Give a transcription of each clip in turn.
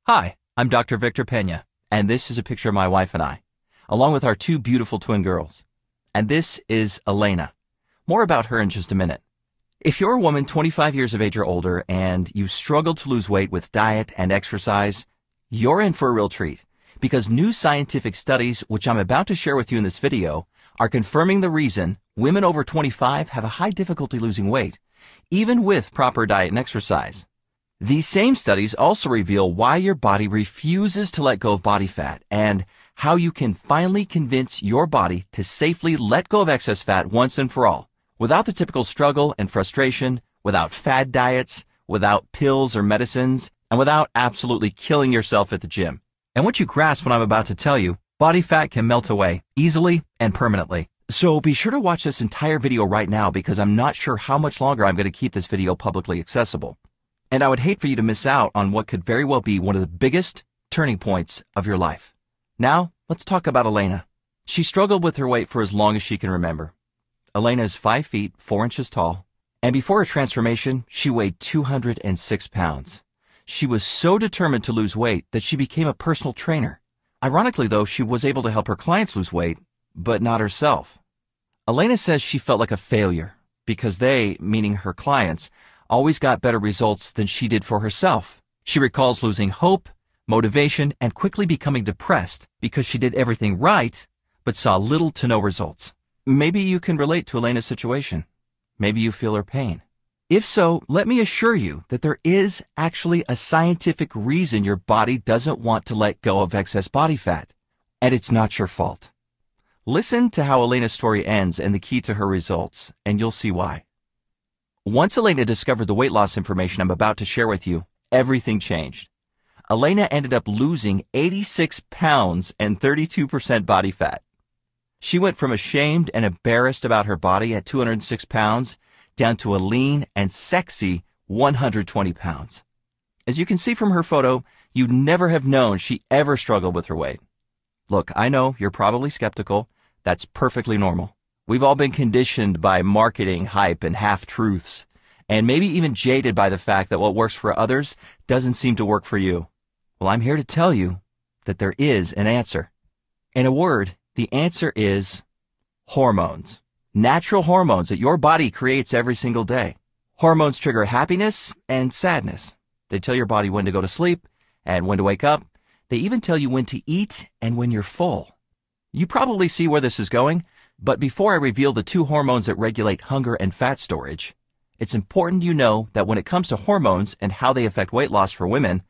Hi, I'm Dr. Victor Pena, and this is a picture of my wife and I, along with our two beautiful twin girls. And this is Elena. More about her in just a minute. If you're a woman 25 years of age or older and you struggle to lose weight with diet and exercise, you're in for a real treat, because new scientific studies, which I'm about to share with you in this video, are confirming the reason women over 25 have a high difficulty losing weight, even with proper diet and exercise. These same studies also reveal why your body refuses to let go of body fat and how you can finally convince your body to safely let go of excess fat once and for all, without the typical struggle and frustration, without fad diets, without pills or medicines, and without absolutely killing yourself at the gym. And once you grasp what I'm about to tell you, body fat can melt away easily and permanently. So be sure to watch this entire video right now, because I'm not sure how much longer I'm going to keep this video publicly accessible. And I would hate for you to miss out on what could very well be one of the biggest turning points of your life. Now, let's talk about Elena. She struggled with her weight for as long as she can remember. Elena is 5 feet 4 inches tall, and before her transformation, she weighed 206 pounds. She was so determined to lose weight that she became a personal trainer. Ironically, though, she was able to help her clients lose weight, but not herself. Elena says she felt like a failure because they, meaning her clients, always got better results than she did for herself. She recalls losing hope, motivation, and quickly becoming depressed because she did everything right, but saw little to no results. Maybe you can relate to Elena's situation. Maybe you feel her pain. If so, let me assure you that there is actually a scientific reason your body doesn't want to let go of excess body fat, and it's not your fault. Listen to how Elena's story ends and the key to her results, and you'll see why. Once Elena discovered the weight loss information I'm about to share with you, everything changed. Elena ended up losing 86 pounds and 32% body fat. She went from ashamed and embarrassed about her body at 206 pounds down to a lean and sexy 120 pounds. As you can see from her photo, you'd never have known she ever struggled with her weight. Look, I know you're probably skeptical. That's perfectly normal. We've all been conditioned by marketing hype and half-truths, and maybe even jaded by the fact that what works for others doesn't seem to work for you. Well, I'm here to tell you that there is an answer. In a word, the answer is hormones. Natural hormones that your body creates every single day. Hormones trigger happiness and sadness. They tell your body when to go to sleep and when to wake up. They even tell you when to eat and when you're full. You probably see where this is going. But before I reveal the two hormones that regulate hunger and fat storage, it's important you know that when it comes to hormones and how they affect weight loss for women,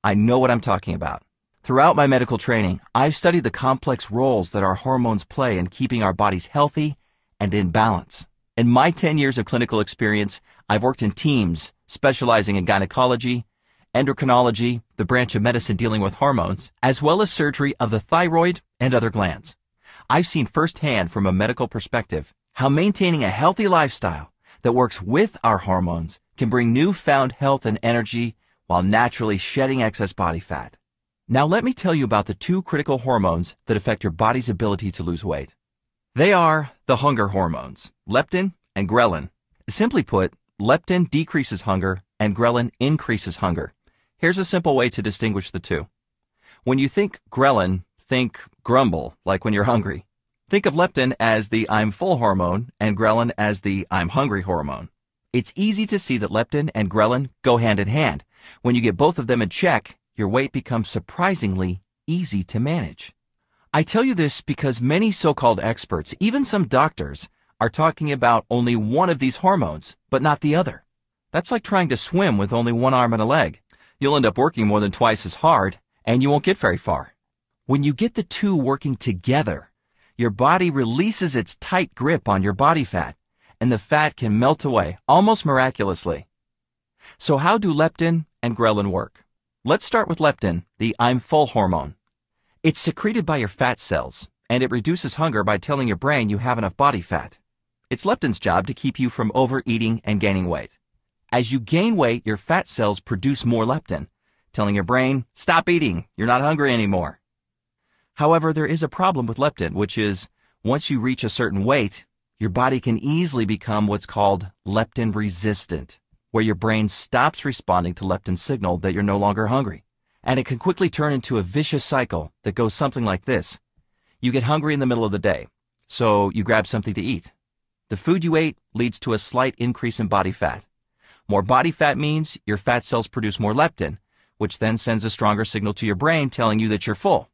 I know what I'm talking about. Throughout my medical training, I've studied the complex roles that our hormones play in keeping our bodies healthy and in balance. In my 10 years of clinical experience, I've worked in teams specializing in gynecology, endocrinology, the branch of medicine dealing with hormones, as well as surgery of the thyroid and other glands. I've seen firsthand from a medical perspective how maintaining a healthy lifestyle that works with our hormones can bring newfound health and energy while naturally shedding excess body fat. Now let me tell you about the two critical hormones that affect your body's ability to lose weight. They are the hunger hormones, leptin and ghrelin. Simply put, leptin decreases hunger and ghrelin increases hunger. Here's a simple way to distinguish the two. When you think ghrelin, think grumble, like when you're hungry. Think of leptin as the I'm full hormone and ghrelin as the I'm hungry hormone. It's easy to see that leptin and ghrelin go hand in hand. When you get both of them in check, your weight becomes surprisingly easy to manage. I tell you this because many so-called experts, even some doctors, are talking about only one of these hormones, but not the other. That's like trying to swim with only one arm and a leg. You'll end up working more than twice as hard, and you won't get very far. When you get the two working together, your body releases its tight grip on your body fat, and the fat can melt away almost miraculously. So how do leptin and ghrelin work? Let's start with leptin, the I'm full hormone. It's secreted by your fat cells, and it reduces hunger by telling your brain you have enough body fat. It's leptin's job to keep you from overeating and gaining weight. As you gain weight, your fat cells produce more leptin, telling your brain, stop eating, you're not hungry anymore. However, there is a problem with leptin, which is, once you reach a certain weight, your body can easily become what's called leptin resistant, where your brain stops responding to leptin's signal that you're no longer hungry. And it can quickly turn into a vicious cycle that goes something like this. You get hungry in the middle of the day, so you grab something to eat. The food you ate leads to a slight increase in body fat. More body fat means your fat cells produce more leptin, which then sends a stronger signal to your brain telling you that you're full.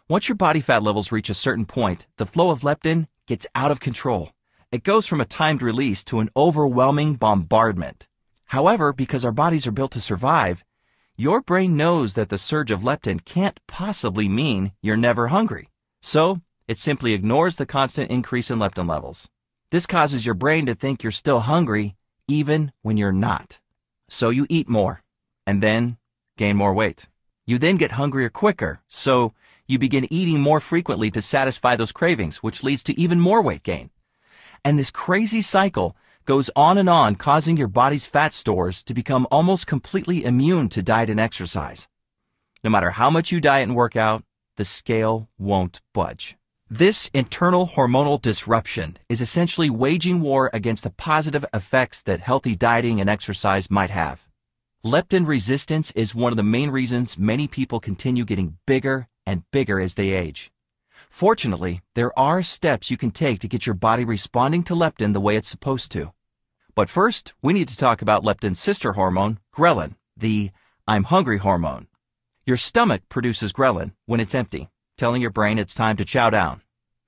Once your body fat levels reach a certain point, the flow of leptin gets out of control. It goes from a timed release to an overwhelming bombardment. However, because our bodies are built to survive, your brain knows that the surge of leptin can't possibly mean you're never hungry. So, it simply ignores the constant increase in leptin levels. This causes your brain to think you're still hungry even when you're not. So you eat more, and then gain more weight. You then get hungrier quicker, so you begin eating more frequently to satisfy those cravings, which leads to even more weight gain. And this crazy cycle goes on, causing your body's fat stores to become almost completely immune to diet and exercise. No matter how much you diet and work out, the scale won't budge. This internal hormonal disruption is essentially waging war against the positive effects that healthy dieting and exercise might have. Leptin resistance is one of the main reasons many people continue getting bigger and bigger as they age. Fortunately, there are steps you can take to get your body responding to leptin the way it's supposed to. But first, we need to talk about leptin's sister hormone, ghrelin, the I'm hungry hormone. Your stomach produces ghrelin when it's empty, telling your brain it's time to chow down.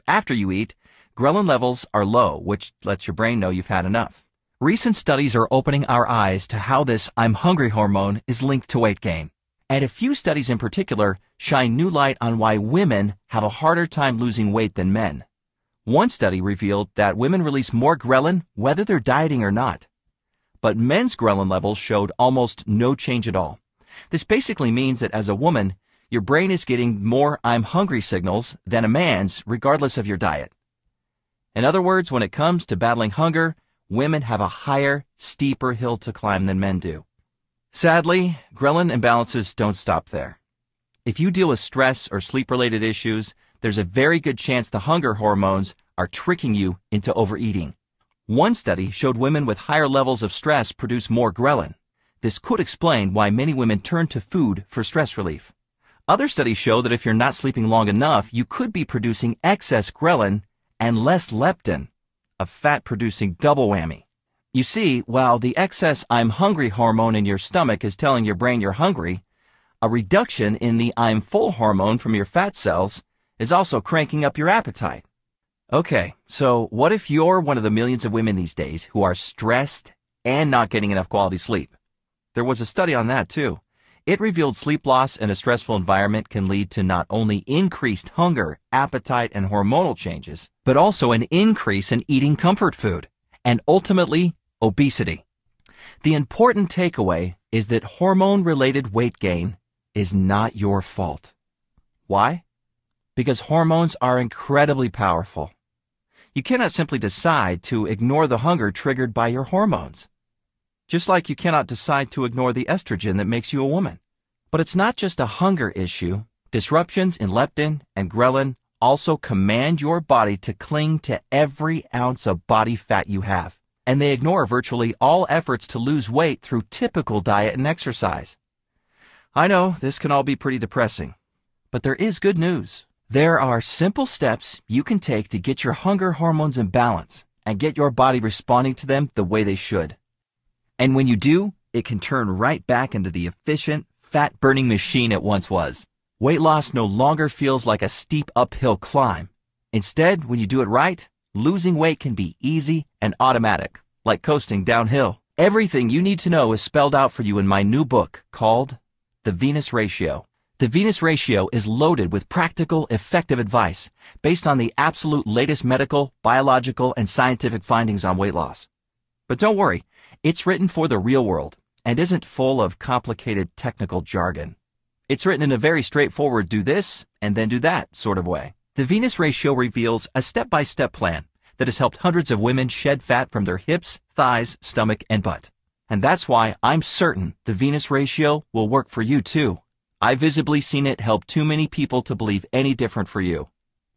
After you eat, ghrelin levels are low, which lets your brain know you've had enough. Recent studies are opening our eyes to how this I'm hungry hormone is linked to weight gain. And a few studies in particular shine new light on why women have a harder time losing weight than men. One study revealed that women release more ghrelin whether they're dieting or not. But men's ghrelin levels showed almost no change at all. This basically means that as a woman, your brain is getting more I'm hungry signals than a man's regardless of your diet. In other words, when it comes to battling hunger, women have a higher, steeper hill to climb than men do. Sadly, ghrelin imbalances don't stop there. If you deal with stress or sleep-related issues, there's a very good chance the hunger hormones are tricking you into overeating. One study showed women with higher levels of stress produce more ghrelin. This could explain why many women turn to food for stress relief. Other studies show that if you're not sleeping long enough, you could be producing excess ghrelin and less leptin, a fat-producing double whammy. You see, while the excess I'm hungry hormone in your stomach is telling your brain you're hungry, a reduction in the I'm full hormone from your fat cells is also cranking up your appetite. Okay, so what if you're one of the millions of women these days who are stressed and not getting enough quality sleep? There was a study on that too. It revealed sleep loss in a stressful environment can lead to not only increased hunger, appetite, and hormonal changes, but also an increase in eating comfort food, and ultimately, obesity. The important takeaway is that hormone-related weight gain is not your fault. Why? Because hormones are incredibly powerful. You cannot simply decide to ignore the hunger triggered by your hormones. Just like you cannot decide to ignore the estrogen that makes you a woman. But it's not just a hunger issue. Disruptions in leptin and ghrelin also command your body to cling to every ounce of body fat you have. And they ignore virtually all efforts to lose weight through typical diet and exercise. I know this can all be pretty depressing, but there is good news. There are simple steps you can take to get your hunger hormones in balance and get your body responding to them the way they should. And when you do, it can turn right back into the efficient, fat-burning machine it once was. Weight loss no longer feels like a steep uphill climb. Instead, when you do it right, losing weight can be easy and automatic, like coasting downhill. Everything you need to know is spelled out for you in my new book called The Venus Ratio. The Venus Ratio is loaded with practical, effective advice based on the absolute latest medical, biological, and scientific findings on weight loss. But don't worry, it's written for the real world and isn't full of complicated technical jargon. It's written in a very straightforward do this and then do that sort of way. The Venus Ratio reveals a step-by-step plan that has helped hundreds of women shed fat from their hips, thighs, stomach, and butt. And that's why I'm certain the Venus Ratio will work for you too. I've visibly seen it help too many people to believe any different for you.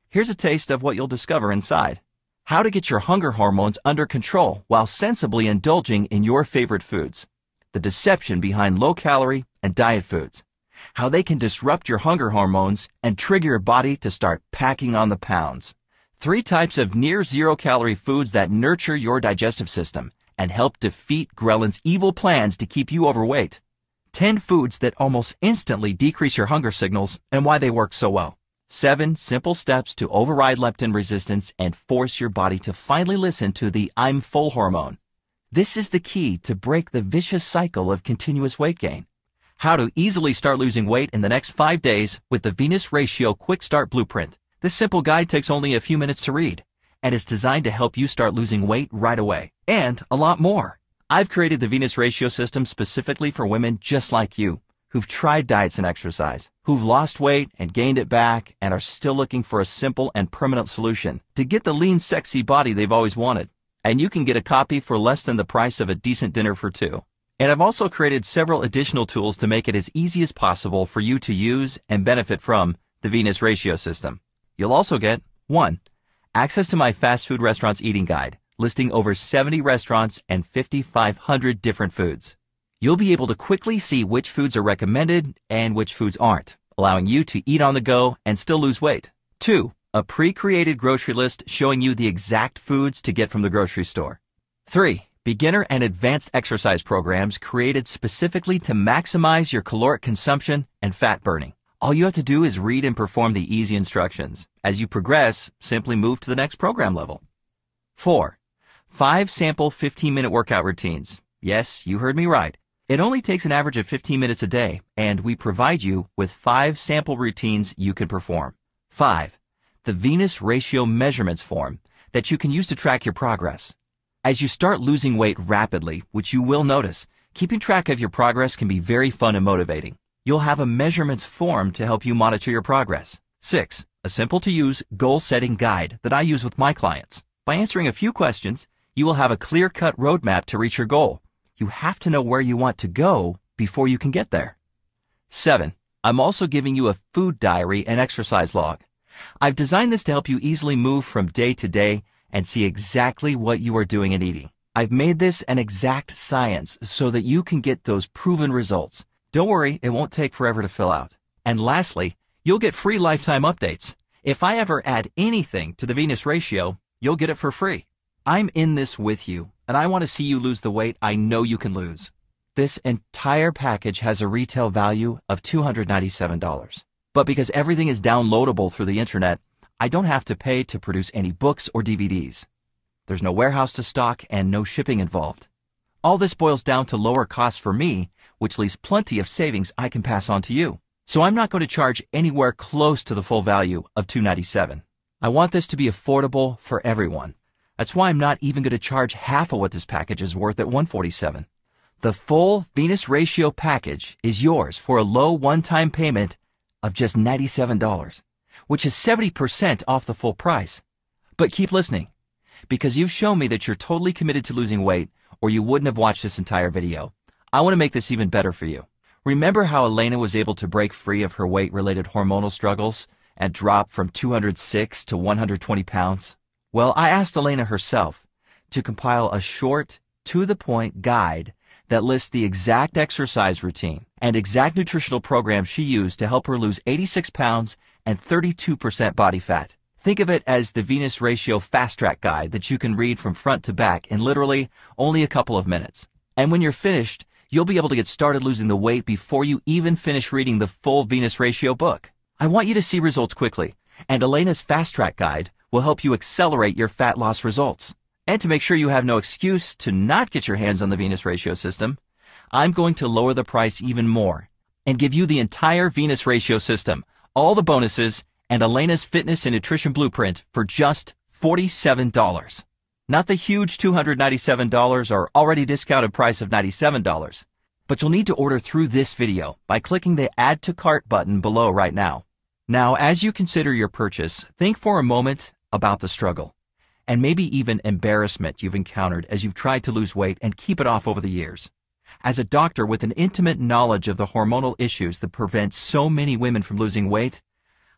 Here's a taste of what you'll discover inside. How to get your hunger hormones under control while sensibly indulging in your favorite foods. The deception behind low-calorie and diet foods. how they can disrupt your hunger hormones and trigger your body to start packing on the pounds. 3 types of near zero-calorie foods that nurture your digestive system and help defeat ghrelin's evil plans to keep you overweight. 10 foods that almost instantly decrease your hunger signals and why they work so well. 7 simple steps to override leptin resistance and force your body to finally listen to the I'm full hormone. This is the key to break the vicious cycle of continuous weight gain. How to easily start losing weight in the next 5 days with the Venus Ratio Quick Start Blueprint. This simple guide takes only a few minutes to read and is designed to help you start losing weight right away, and a lot more. I've created the Venus Ratio system specifically for women just like you, who've tried diets and exercise, who've lost weight and gained it back and are still looking for a simple and permanent solution to get the lean, sexy body they've always wanted. And you can get a copy for less than the price of a decent dinner for 2. And I've also created several additional tools to make it as easy as possible for you to use and benefit from the Venus Ratio system. You'll also get 1. Access to my fast food restaurants eating guide, listing over 70 restaurants and 5,500 different foods. You'll be able to quickly see which foods are recommended and which foods aren't, allowing you to eat on the go and still lose weight. 2. A pre-created grocery list showing you the exact foods to get from the grocery store. 3. Beginner and advanced exercise programs created specifically to maximize your caloric consumption and fat burning. All you have to do is read and perform the easy instructions. As you progress, simply move to the next program level. 4. 5 sample 15-minute workout routines. Yes, you heard me right. It only takes an average of 15 minutes a day, and we provide you with 5 sample routines you can perform. 5. The Venus Ratio Measurements form that you can use to track your progress. As you start losing weight rapidly, which you will notice, keeping track of your progress can be very fun and motivating. You'll have a measurements form to help you monitor your progress. 6. A simple-to-use goal-setting guide that I use with my clients. By answering a few questions, you will have a clear-cut roadmap to reach your goal. You have to know where you want to go before you can get there. 7. I'm also giving you a food diary and exercise log. I've designed this to help you easily move from day to day and see exactly what you are doing and eating. I've made this an exact science so that you can get those proven results. Don't worry, it won't take forever to fill out. And lastly, you'll get free lifetime updates. If I ever add anything to the Venus Ratio, you'll get it for free. I'm in this with you, and I want to see you lose the weight I know you can lose. This entire package has a retail value of $297. But because everything is downloadable through the internet, I don't have to pay to produce any books or DVDs. There's no warehouse to stock and no shipping involved. All this boils down to lower costs for me, which leaves plenty of savings I can pass on to you. So I'm not going to charge anywhere close to the full value of $297. I want this to be affordable for everyone. That's why I'm not even going to charge half of what this package is worth at $147. The full Venus Ratio package is yours for a low one-time payment of just $97, which is 70% off the full price. But keep listening, because you've shown me that you're totally committed to losing weight, or you wouldn't have watched this entire video. I want to make this even better for you. Remember how Elena was able to break free of her weight-related hormonal struggles and drop from 206 to 120 pounds? Well, I asked Elena herself to compile a short, to-the-point guide that lists the exact exercise routine and exact nutritional program she used to help her lose 86 pounds and 32% body fat. Think of it as the Venus Ratio Fast Track Guide that you can read from front to back in literally only a couple of minutes. And when you're finished, you'll be able to get started losing the weight before you even finish reading the full Venus Ratio book. I want you to see results quickly, and Elena's Fast Track Guide will help you accelerate your fat loss results. And to make sure you have no excuse to not get your hands on the Venus Ratio system, I'm going to lower the price even more and give you the entire Venus Ratio system, all the bonuses, and Elena's Fitness and Nutrition Blueprint for just $47. Not the huge $297 or already discounted price of $97. But you'll need to order through this video by clicking the Add to Cart button below right now. Now, as you consider your purchase, think for a moment about the struggle and maybe even embarrassment you've encountered as you've tried to lose weight and keep it off over the years. As a doctor with an intimate knowledge of the hormonal issues that prevent so many women from losing weight,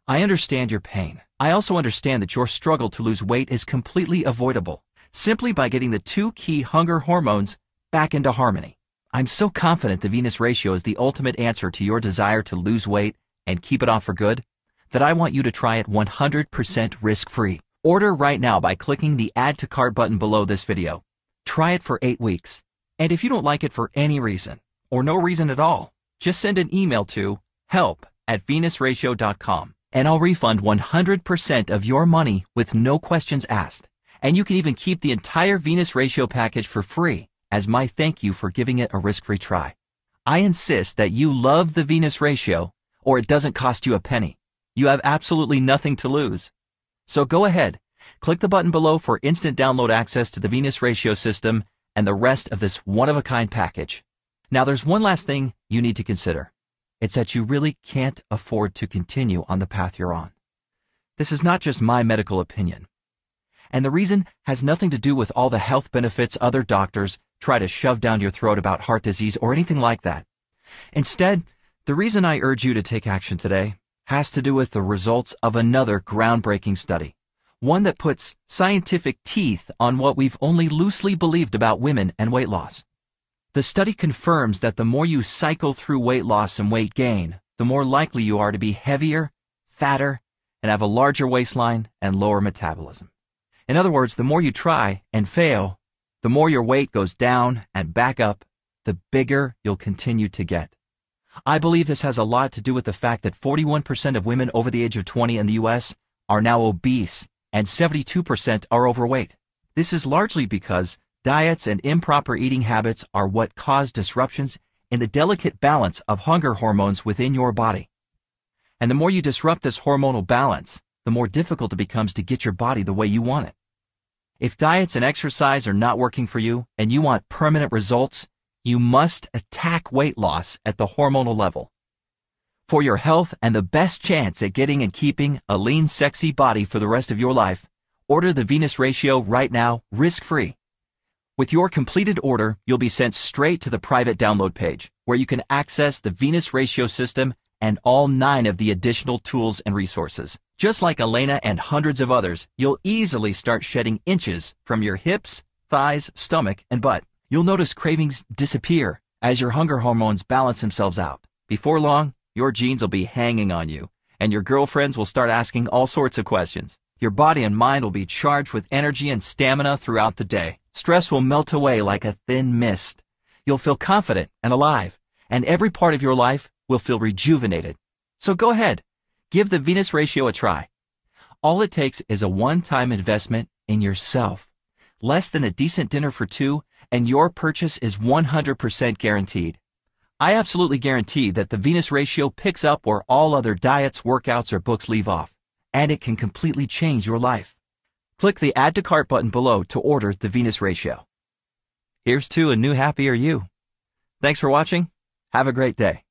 I understand your pain. I also understand that your struggle to lose weight is completely avoidable simply by getting the 2 key hunger hormones back into harmony. I'm so confident the Venus ratio is the ultimate answer to your desire to lose weight and keep it off for good that I want you to try it 100% risk-free. Order right now by clicking the Add to Cart button below this video. Try it for 8 weeks. And if you don't like it for any reason, or no reason at all, just send an email to help@venusratio.com and I'll refund 100% of your money with no questions asked. And you can even keep the entire Venus ratio package for free as my thank you for giving it a risk-free try. I insist that you love the Venus ratio or it doesn't cost you a penny. You have absolutely nothing to lose. So go ahead, click the button below for instant download access to the Venus ratio system and the rest of this one-of-a-kind package. Now there's one last thing you need to consider. It's that you really can't afford to continue on the path you're on. This is not just my medical opinion. And the reason has nothing to do with all the health benefits other doctors try to shove down your throat about heart disease or anything like that. Instead, the reason I urge you to take action today has to do with the results of another groundbreaking study, one that puts scientific teeth on what we've only loosely believed about women and weight loss. The study confirms that the more you cycle through weight loss and weight gain, the more likely you are to be heavier, fatter, and have a larger waistline and lower metabolism. In other words, the more you try and fail, the more your weight goes down and back up, the bigger you'll continue to get. I believe this has a lot to do with the fact that 41% of women over the age of 20 in the US are now obese and 72% are overweight. This is largely because diets and improper eating habits are what cause disruptions in the delicate balance of hunger hormones within your body. And the more you disrupt this hormonal balance, the more difficult it becomes to get your body the way you want it. If diets and exercise are not working for you and you want permanent results, you must attack weight loss at the hormonal level. For your health and the best chance at getting and keeping a lean, sexy body for the rest of your life, order the Venus ratio right now, risk-free. With your completed order, you'll be sent straight to the private download page, where you can access the Venus ratio system and all 9 of the additional tools and resources. Just like Elena and hundreds of others, you'll easily start shedding inches from your hips, thighs, stomach, and butt. You'll notice cravings disappear as your hunger hormones balance themselves out. Before long, your genes will be hanging on you, and your girlfriends will start asking all sorts of questions. Your body and mind will be charged with energy and stamina throughout the day. Stress will melt away like a thin mist. You'll feel confident and alive, and every part of your life will feel rejuvenated. So go ahead, give the Venus ratio a try. All it takes is a one-time investment in yourself. Less than a decent dinner for 2, and your purchase is 100% guaranteed. I absolutely guarantee that the Venus ratio picks up where all other diets, workouts, or books leave off, and it can completely change your life. Click the Add to Cart button below to order the Venus ratio. Here's to a new happier you. Thanks for watching. Have a great day.